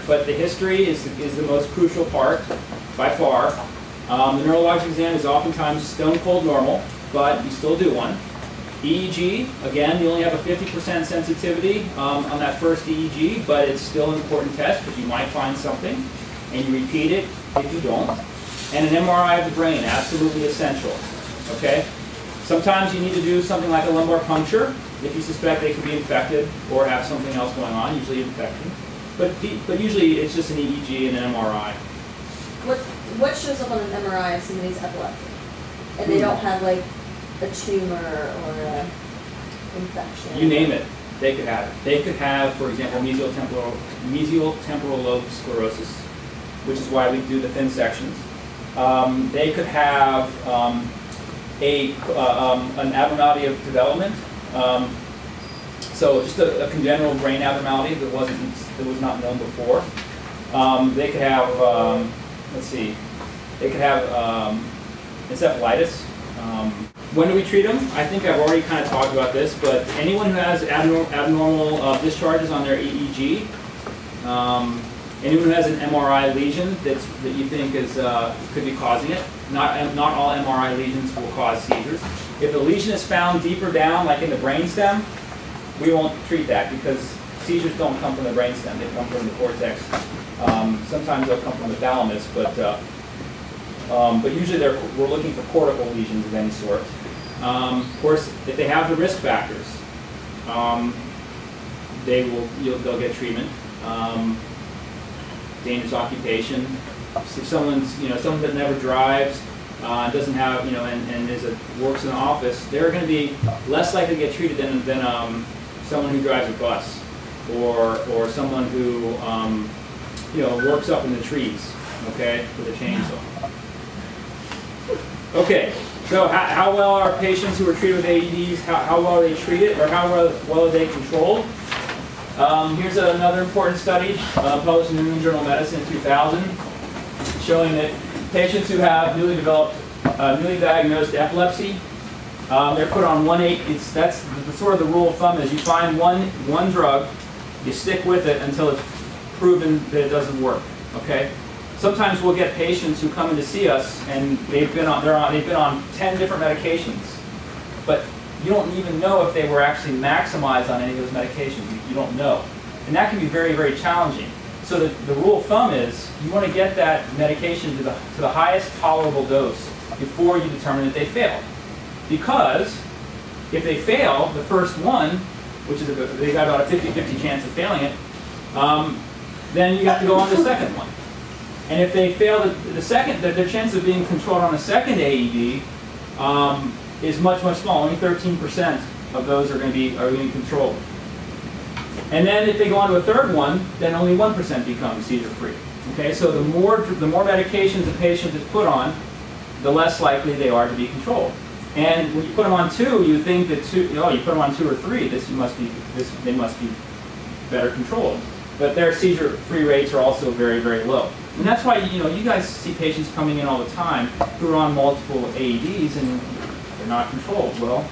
But the history is the most crucial part, by far. The neurologic exam is oftentimes stone cold normal, but you still do one. EEG, again, you only have a 50% sensitivity on that first EEG, but it's still an important test because you might find something, and you repeat it if you don't. And an MRI of the brain, absolutely essential. Okay? Sometimes you need to do something like a lumbar puncture if you suspect they could be infected or have something else going on, usually infection. But usually it's just an EEG and an MRI. What shows up on an MRI if somebody's epileptic and they don't have like a tumor or an infection? You name it, they could have it. They could have, for example, mesial temporal lobe sclerosis, which is why we do the thin sections. They could have an abnormality of development. So just a congenital brain abnormality that was not known before. They could have, they could have encephalitis. When do we treat them? I think I've already kind of talked about this, but anyone who has abnormal discharges on their EEG, anyone who has an MRI lesion that you think could be causing it. Not all MRI lesions will cause seizures. If a lesion is found deeper down, like in the brainstem, we won't treat that because seizures don't come from the brainstem; they come from the cortex. Sometimes they'll come from the thalamus, but usually we're looking for cortical lesions of any sort. Of course, if they have the risk factors, they'll get treatment. Dangerous occupation. If someone that never drives, doesn't have, and works in an office, they're going to be less likely to get treated than someone who drives a bus or someone who works up in the trees, okay, with a chainsaw. Okay, so how well are patients who are treated with AEDs, how well are they treated, or how well are they controlled? Here's another important study published in the New England Journal of Medicine in 2000, showing that patients who have newly diagnosed epilepsy, they're put on that's sort of the rule of thumb is you find one drug, you stick with it until it's proven that it doesn't work. Okay. Sometimes we'll get patients who come in to see us and they've been on 10 different medications, but you don't even know if they were actually maximized on any of those medications. You don't know, and that can be very, very challenging. So the rule of thumb is you want to get that medication to the highest tolerable dose before you determine that they failed. Because if they fail the first one, which is they got about a 50-50 chance of failing it, then you have to go on to the second one. And if they fail the second, their chance of being controlled on a second AED is much, much smaller. Only 13% of those are going to be controlled. And then if they go on to a third one, then only 1% become seizure-free. Okay, so the more medications a patient is put on, the less likely they are to be controlled. And when you put them on two, you think that you put them on 2 or 3, they must be better controlled. But their seizure-free rates are also very, very low. And that's why you guys see patients coming in all the time who are on multiple AEDs and they're not controlled. Well,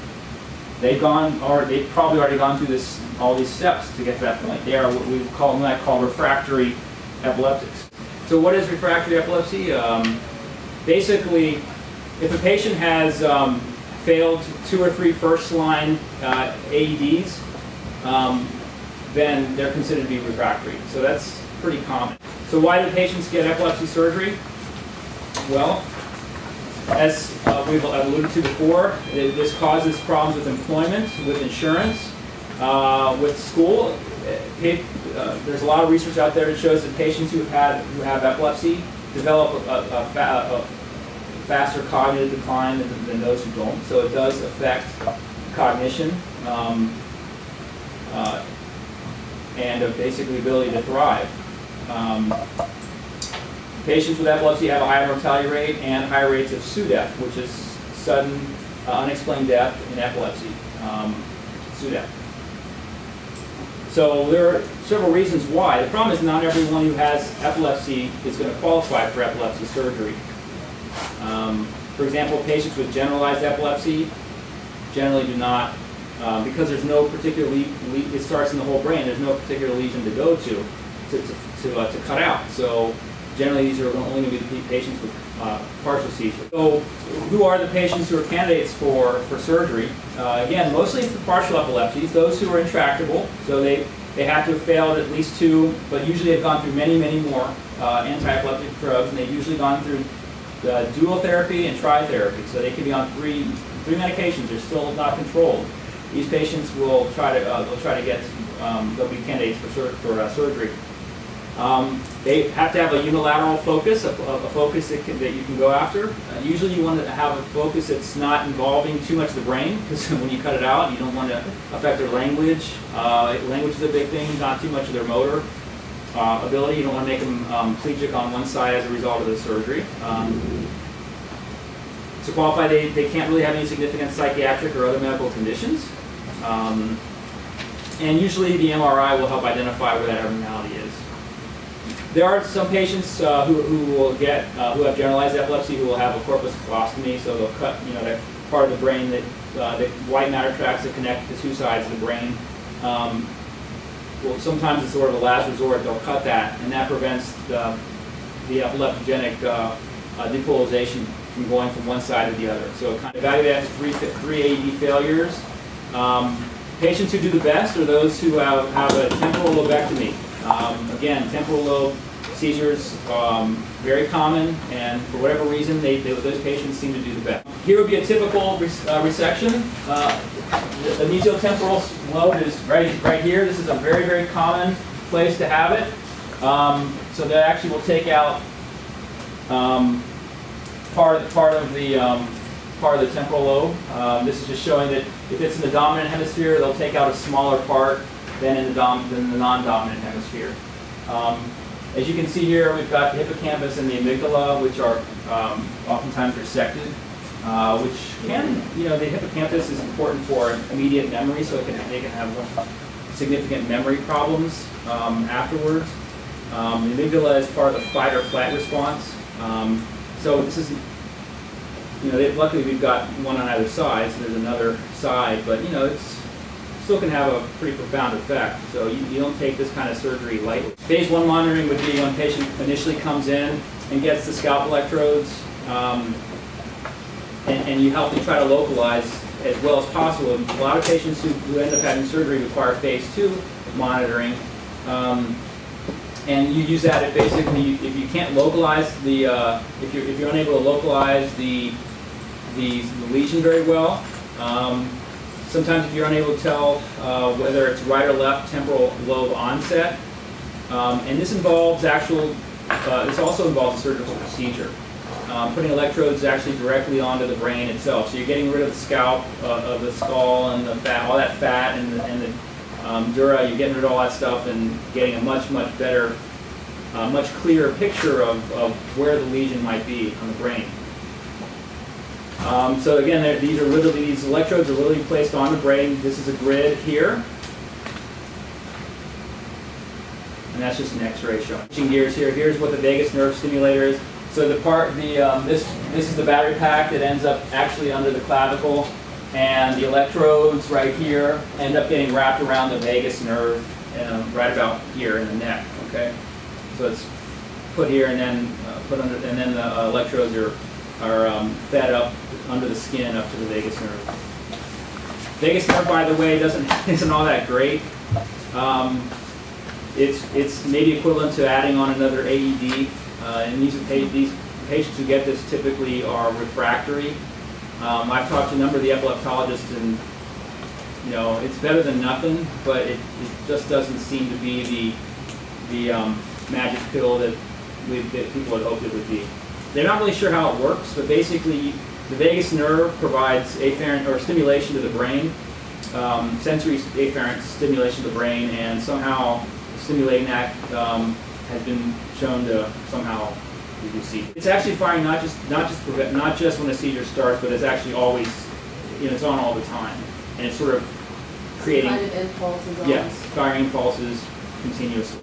they've probably already gone through all these steps to get to that point. They are what we might call refractory epileptics. So what is refractory epilepsy? Basically, if a patient has failed 2 or 3 first-line AEDs, then they're considered to be refractory. So that's pretty common. So why do patients get epilepsy surgery? Well, as we've alluded to before, this causes problems with employment, with insurance, with school. There's a lot of research out there that shows that patients who have epilepsy develop a faster cognitive decline than those who don't. So it does affect cognition and basically ability to thrive. Patients with epilepsy have a higher mortality rate and higher rates of SUDEP, which is sudden unexplained death in epilepsy, SUDEP. So there are several reasons why. The problem is not everyone who has epilepsy is going to qualify for epilepsy surgery. For example, patients with generalized epilepsy generally do not, because there's no particular it starts in the whole brain, there's no particular lesion to go to to cut out. So generally these are only going to be the patients with partial seizure. So who are the patients who are candidates for surgery? Again, mostly for partial epilepsies, those who are intractable. So they have to have failed at least 2, but usually have gone through many, many more anti-epileptic drugs, and they've usually gone through dual therapy and tri-therapy. So they could be on three medications. They're still not controlled. These patients will try to get they'll be candidates for surgery. They have to have a unilateral focus, a focus that you can go after. Usually you want to have a focus that's not involving too much of the brain, because when you cut it out, you don't want to affect their language. Language is a big thing, not too much of their motor ability. You don't want to make them plegic on one side as a result of the surgery. To qualify, they can't really have any significant psychiatric or other medical conditions. And usually the MRI will help identify where that abnormality is. There are some patients who have generalized epilepsy who will have a corpus callosetomy, so they'll cut that part of the brain that the white matter tracts that connect the 2 sides of the brain. Well, sometimes it's sort of a last resort. They'll cut that, and that prevents the epileptogenic depolarization from going from one side to the other. So kind of evaluate that as 3 AED failures. Patients who do the best are those who have a temporal lobectomy. Again, temporal lobe seizures, very common, and for whatever reason, those patients seem to do the best. Here would be a typical resection. The mesiotemporal lobe is right here. This is a very, very common place to have it. So that actually will take out part of the temporal lobe. This is just showing that if it's in the dominant hemisphere, they'll take out a smaller part than in the non-dominant hemisphere. As you can see here, we've got the hippocampus and the amygdala, which are oftentimes resected, which can, the hippocampus is important for immediate memory, so they can have significant memory problems afterwards. The amygdala is part of the fight or flight response. So this is, luckily we've got one on either side, so there's another side, but it's still can have a pretty profound effect. So you don't take this kind of surgery lightly. Phase 1 monitoring would be when a patient initially comes in and gets the scalp electrodes, and you help them try to localize as well as possible. A lot of patients who end up having surgery require phase 2 monitoring. And you use that if basically, if you can't localize if you're unable to localize the lesion very well. Sometimes if you're unable to tell whether it's right or left temporal lobe onset, and this involves this also involves a surgical procedure. Putting electrodes actually directly onto the brain itself. So you're getting rid of the scalp, of the skull and the fat, all that fat and the dura, you're getting rid of all that stuff and getting a much, much better, much clearer picture of where the lesion might be on the brain. So again, these electrodes are literally placed on the brain. This is a grid here. And that's just an X-ray shot. Switching gears here, here's what the vagus nerve stimulator is. So this is the battery pack that ends up actually under the clavicle, and the electrodes right here end up getting wrapped around the vagus nerve right about here in the neck. Okay, so it's put here and then put under, and then the electrodes are fed up under the skin up to the vagus nerve. Vagus nerve, by the way, isn't all that great. It's maybe equivalent to adding on another AED. And these patients who get this typically are refractory. I've talked to a number of the epileptologists, and it's better than nothing, but it just doesn't seem to be the magic pill that people had hoped it would be. They're not really sure how it works, but basically the vagus nerve provides afferent or stimulation to the brain, sensory afferent stimulation to the brain, and somehow stimulating that has been shown to somehow reduce seizures. It's actually firing not just when a seizure starts, but it's actually always, it's on all the time, and it's sort of creating kind of impulses. Yes, firing impulses continuously.